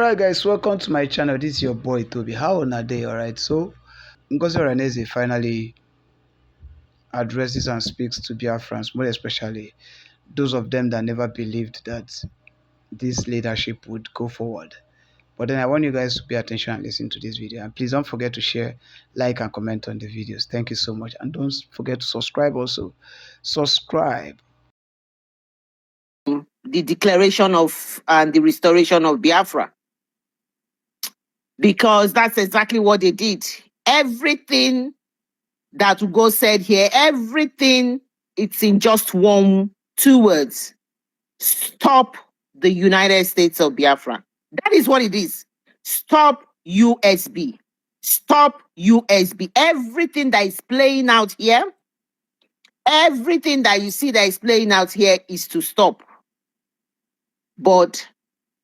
Alright guys, welcome to my channel. This is your boy Toby. How on a day? Alright, so Ngozi Orabueze finally addresses and speaks to Biafrans, more especially those of them that never believed that this leadership would go forward. But then I want you guys to pay attention and listen to this video, and please don't forget to share, like and comment on the videos. Thank you so much, and don't forget to subscribe also. Subscribe. The declaration of and the restoration of Biafra, because that's exactly what they did. Everything that Ugo said here, everything, it's in just two words: stop the United States of Biafra. That is what it is. Stop USB. Stop USB. Everything that is playing out here, everything that you see that is playing out here is to stop. But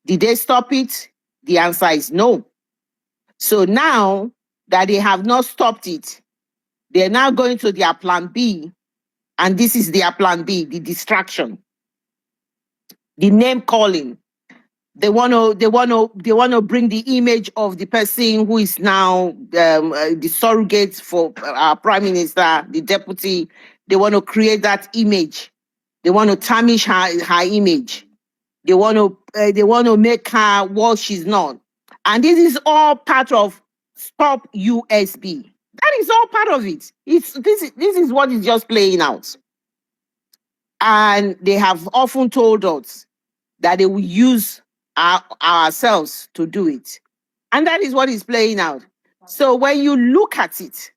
did they stop it? The answer is no. So now that they have not stopped it, they're now going to their plan B. And this is their plan B, the distraction, the name calling. They want to bring the image of the person who is now the surrogate for our prime minister, the deputy. They want to create that image. They want to tarnish her image. They want to make her what she's not. And this is all part of Stop USB. That is all part of it. This is what is just playing out. And they have often told us that they will use ourselves to do it. And that is what is playing out. So when you look at it,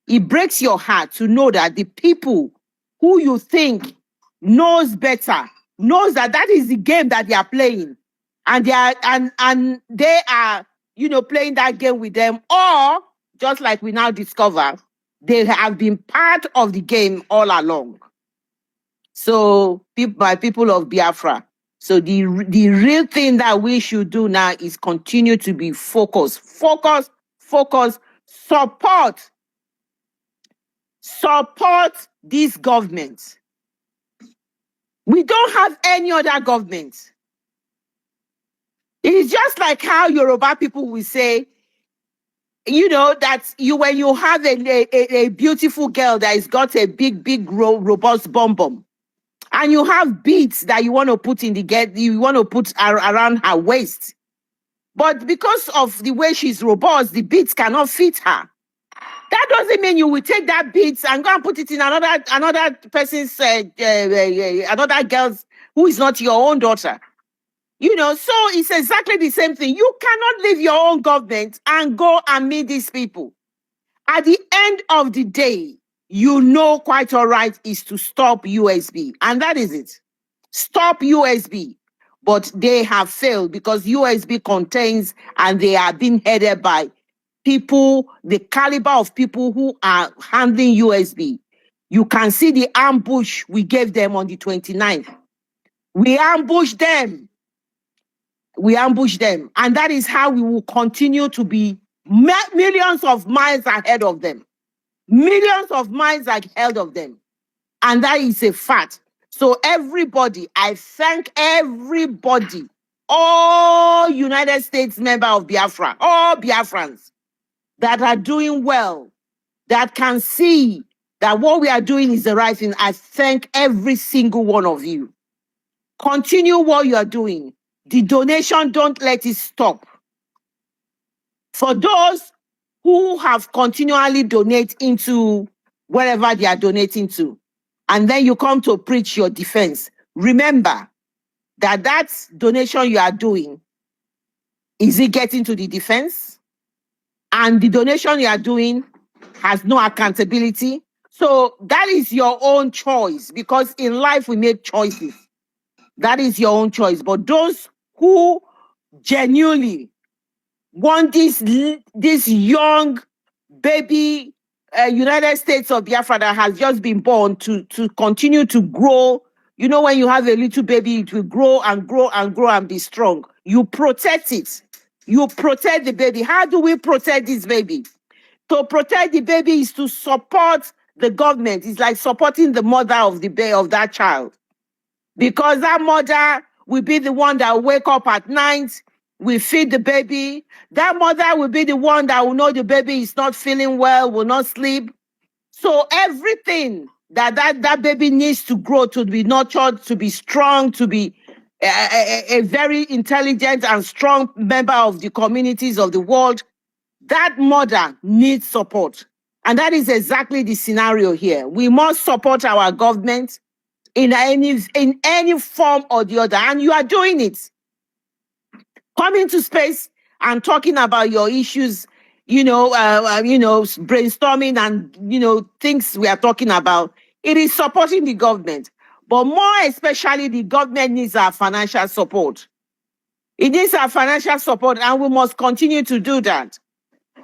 it breaks your heart to know that the people who you think knows better, knows that that is the game that they are playing, and they are playing that game with them, or just like we now discover, they have been part of the game all along. So by people of Biafra, so the real thing that we should do now is continue to be focused, support this government. We don't have any other government. It's just like how Yoruba people will say, that when you have a beautiful girl that has got a big, robust bum, and you have beads that you want to put around her waist, but because of the way she's robust, the beads cannot fit her. That doesn't mean you will take that beads and go and put it in another person's, another girl's who is not your own daughter. So it's exactly the same thing. You cannot leave your own government and go and meet these people. At the end of the day, quite all right is to stop USB. And that is it. Stop USB. But they have failed because USB contains, and they are being headed by people, the caliber of people who are handling USB. You can see the ambush we gave them on the 29th. We ambushed them. And that is how we will continue to be millions of miles ahead of them. Millions of miles ahead of them. And that is a fact. So everybody, I thank everybody, all United States members of Biafra, all Biafrans that are doing well, that can see that what we are doing is the right thing. I thank every single one of you. Continue what you are doing. The donation, don't let it stop. For those who have continually donate into wherever they are donating to, and then you come to preach your defense, remember that donation you are doing, is it getting to the defense? And the donation you are doing has no accountability. So that is your own choice, because in life we make choices. That is your own choice. But those who genuinely want this young baby United States of Biafra that has just been born to continue to grow. When you have a little baby, it will grow and grow and grow and be strong. You protect it. You protect the baby. How do we protect this baby? To protect the baby is to support the government. It's like supporting the mother of that child. Because that mother will be the one that will wake up at night, we feed the baby. That mother will be the one that will know the baby is not feeling well, will not sleep. So everything that baby needs to grow, to be nurtured, to be strong, to be a very intelligent and strong member of the communities of the world, that mother needs support. And that is exactly the scenario here. We must support our government in any form or the other. And you are doing it. Coming to space and talking about your issues, brainstorming and, things we are talking about. It is supporting the government. But more especially, the government needs our financial support. It needs our financial support, and we must continue to do that.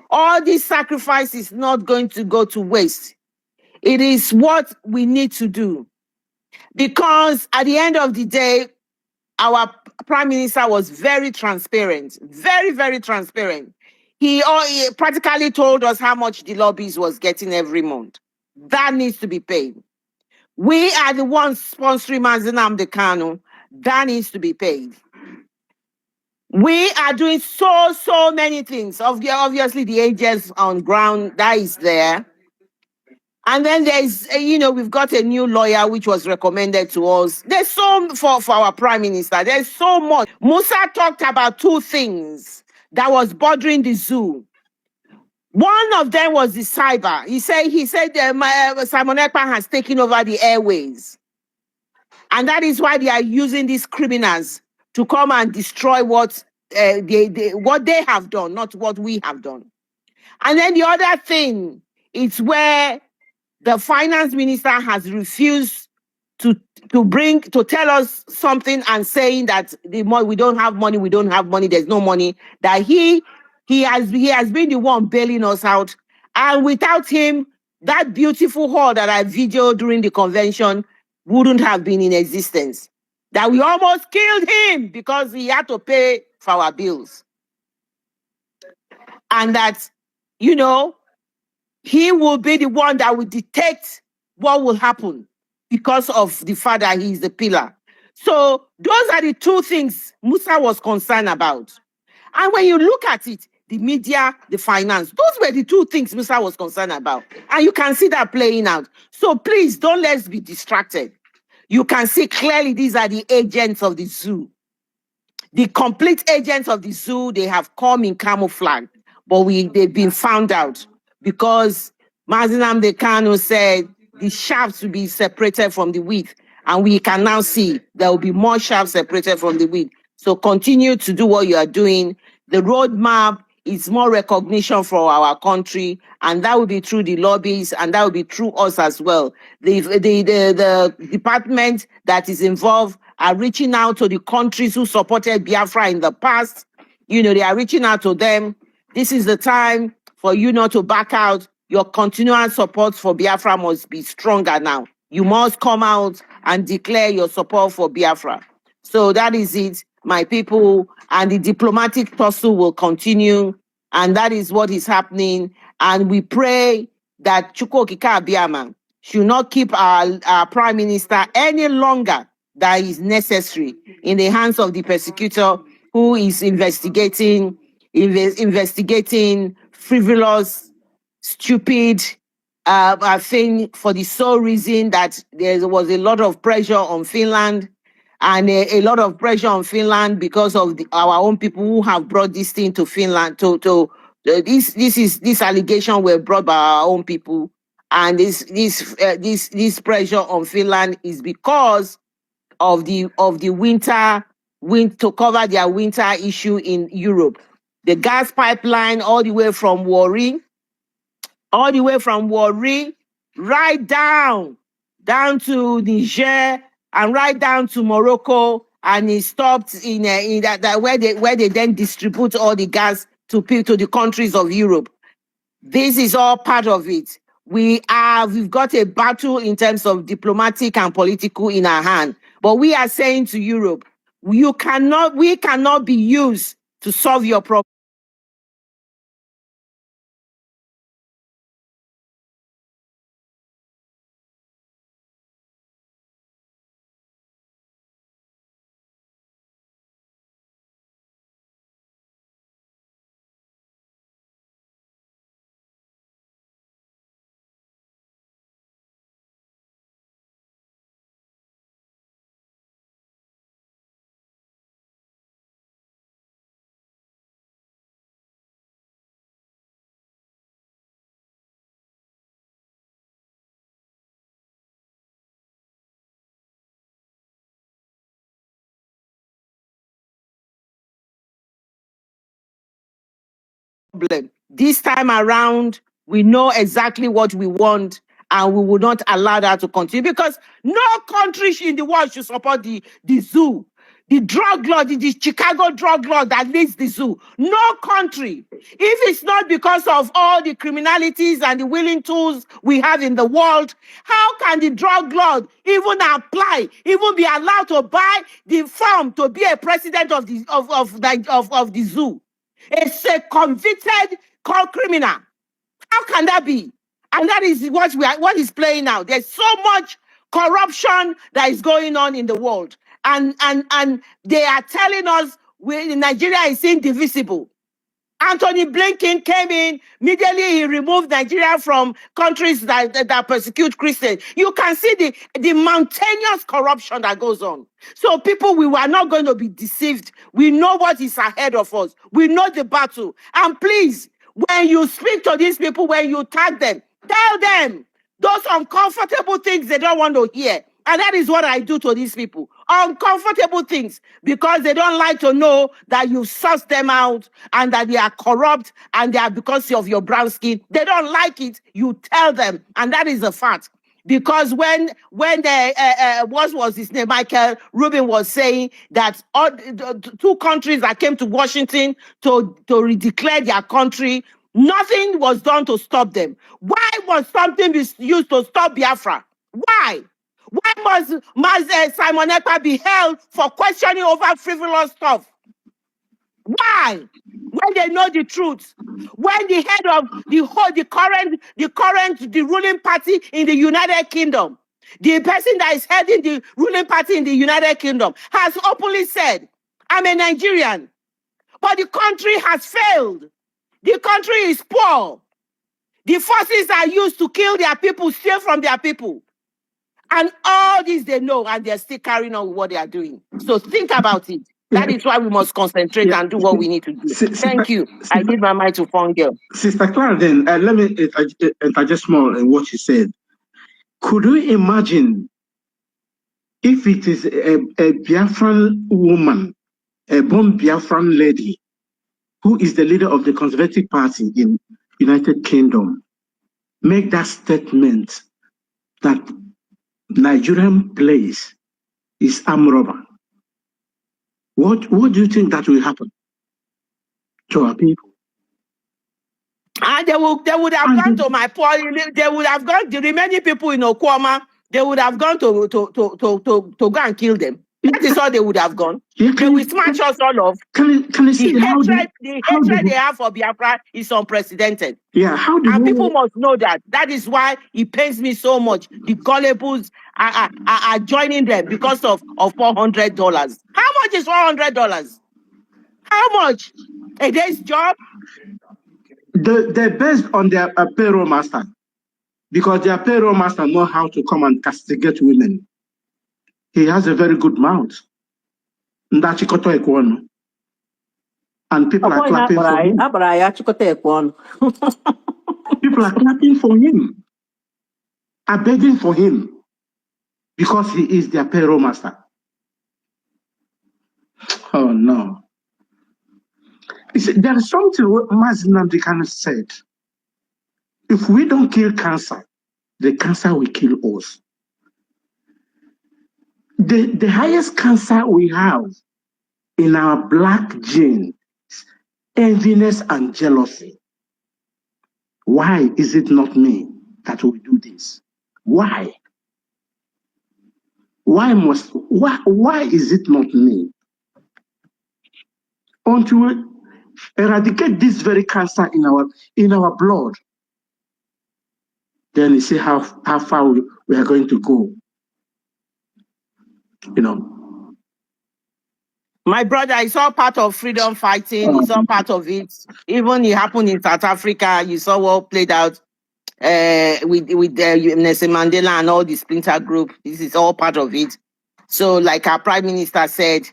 All this sacrifice is not going to go to waste. It is what we need to do. Because at the end of the day, our prime minister was very transparent, very, very transparent. He practically told us how much the lobbies was getting every month. That needs to be paid. We are the ones sponsoring Nnamdi Kanu. That needs to be paid. We are doing so many things. Obviously, the agents on ground, that is there. And then there's, we've got a new lawyer which was recommended to us. There's so for our prime minister. There's so much. Musa talked about two things that was bothering the zoo. One of them was the cyber. He said Simon Ekpa has taken over the airways, and that is why they are using these criminals to come and destroy what they have done, not what we have done. And then the other thing is where the finance minister has refused to tell us something and saying that we don't have money, there's no money, that he has been the one bailing us out. And without him, that beautiful hall that I videoed during the convention wouldn't have been in existence. That we almost killed him because he had to pay for our bills. And that, he will be the one that will dictate what will happen because of the fact that he is the pillar. So those are the two things Musa was concerned about. And when you look at it, the media, the finance, those were the two things Musa was concerned about. And you can see that playing out. So please, don't let's be distracted. You can see clearly these are the agents of the zoo. The complete agents of the zoo, they have come in camouflage, but they've been found out because Nnamdi Kanu said the shafts will be separated from the wheat, and we can now see there will be more shafts separated from the wheat. So continue to do what you are doing. The roadmap is more recognition for our country, and that will be through the lobbies, and that will be through us as well. The department that is involved are reaching out to the countries who supported Biafra in the past. They are reaching out to them. This is the time for you not to back out. Your continual support for Biafra must be stronger now. You must come out and declare your support for Biafra. So that is it, my people. And the diplomatic tussle will continue. And that is what is happening. And we pray that Chukwuokike Abiyama should not keep our prime minister any longer than is necessary in the hands of the persecutor who is investigating frivolous, stupid thing for the sole reason that there was a lot of pressure on Finland, and a lot of pressure on Finland because of our own people who have brought this thing to Finland. This allegation were brought by our own people, and this pressure on Finland is because of the winter to cover their winter issue in Europe. The gas pipeline all the way from Warri, right down to Niger and right down to Morocco, and it stopped in that where they then distribute all the gas to the countries of Europe. This is all part of it. We've got a battle in terms of diplomatic and political in our hand. But we are saying to Europe, we cannot be used to solve your problem. This time around, we know exactly what we want, and we will not allow that to continue, because no country in the world should support the zoo. The drug lord, the Chicago drug lord that leads the zoo. No country. If it's not because of all the criminalities and the willing tools we have in the world, how can the drug lord even apply, even be allowed to buy the form to be a president of the zoo? It's a convicted criminal. How can that be? And that is what is playing now. There's so much corruption that is going on in the world. And they are telling us Nigeria is indivisible. Anthony Blinken came in, immediately he removed Nigeria from countries that persecute Christians. You can see the mountainous corruption that goes on. So people, we are not going to be deceived. We know what is ahead of us. We know the battle. And please, when you speak to these people, when you tag them, tell them those uncomfortable things they don't want to hear. And that is what I do to these people. Uncomfortable things, because they don't like to know that you suss them out and that they are corrupt and they are because of your brown skin. They don't like it. You tell them. And that is a fact. Because when what was his name, Michael Rubin was saying that all the two countries that came to Washington to redeclare their country, nothing was done to stop them. Why was something used to stop Biafra? Why? Why must Simon Ekpa be held for questioning over frivolous stuff? Why? When they know the truth, when the head of the ruling party in the United Kingdom, the person that is heading the ruling party in the United Kingdom has openly said, I'm a Nigerian, but the country has failed. The country is poor. The forces are used to kill their people, steal from their people. And all this they know, and they're still carrying on with what they are doing. So think about it. That is why we must concentrate and do what we need to do. Thank you. I give my mind to Fun Girl. Sister Clara, then let me interject more in what you said. Could you imagine if it is a Biafran woman, a born Biafran lady, who is the leader of the Conservative Party in United Kingdom, make that statement that Nigerian place is armed robber? What do you think that will happen to our people? And they would have gone to my poor. They would have gone. The remaining people in Okwama, they would have gone to go and kill them. That is all they would have gone. Yeah, they will smash us all off. Can you see the hatred they have for Biafra is unprecedented. Yeah, and people must know that. That is why it pains me so much. The gullibles are joining them because of $400. How much is $400? How much? A day's job? They're based on their payroll master, because their payroll master know how to come and castigate women. He has a very good mouth. And people are clapping for him. People are clapping for him, are begging for him, because he is their payroll master. Oh no. There is something Mazi Nnamdi Kanu said. If we don't kill cancer, the cancer will kill us. The highest cancer we have in our black gene is enviness and jealousy. Why is it not me that will do this? Why? Why is it not me? Until we eradicate this very cancer in our blood, then you see how far we are going to go. You know. My brother, it's all part of freedom fighting. It's all part of it. Even it happened in South Africa. You saw what played out with Nelson Mandela and all the splinter group. This is all part of it. So, like our Prime Minister said,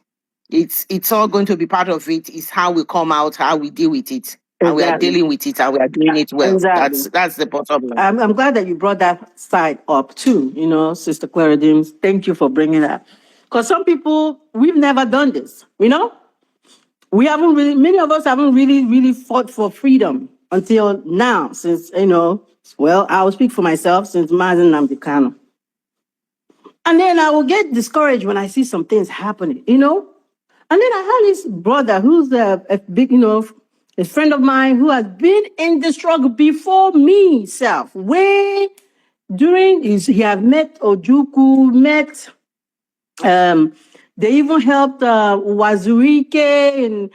it's all going to be part of it. It's how we come out, how we deal with it. And we are dealing with it, and we are doing it well. Exactly. That's the bottom line. I'm glad that you brought that side up too, Sister Clara Dims. Thank you for bringing that. Because some people, we've never done this, we haven't really, many of us haven't really fought for freedom until now, since, well, I will speak for myself, since Mazen Namdekano. And then I will get discouraged when I see some things happening, And then I had this brother who's a big, a friend of mine who has been in the struggle before me, self. Way during he had met Ojuku, they even helped Wazuike and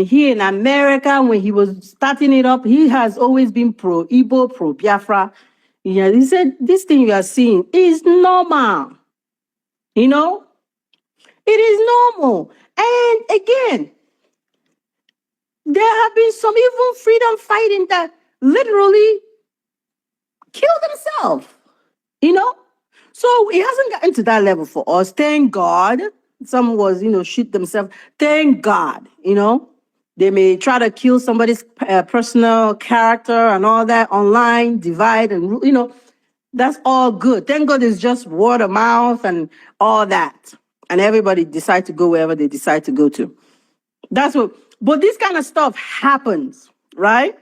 here in America when he was starting it up. He has always been pro Igbo, pro Biafra. Yeah, he said, this thing you are seeing is normal. It is normal. And again, there have been some even freedom fighting that literally killed themselves, So it hasn't gotten to that level for us. Thank God. Some was, shoot themselves. Thank God, They may try to kill somebody's personal character and all that online, divide and, that's all good. Thank God it's just word of mouth and all that. And everybody decide to go wherever they decide to go to. That's what, but this kind of stuff happens, right?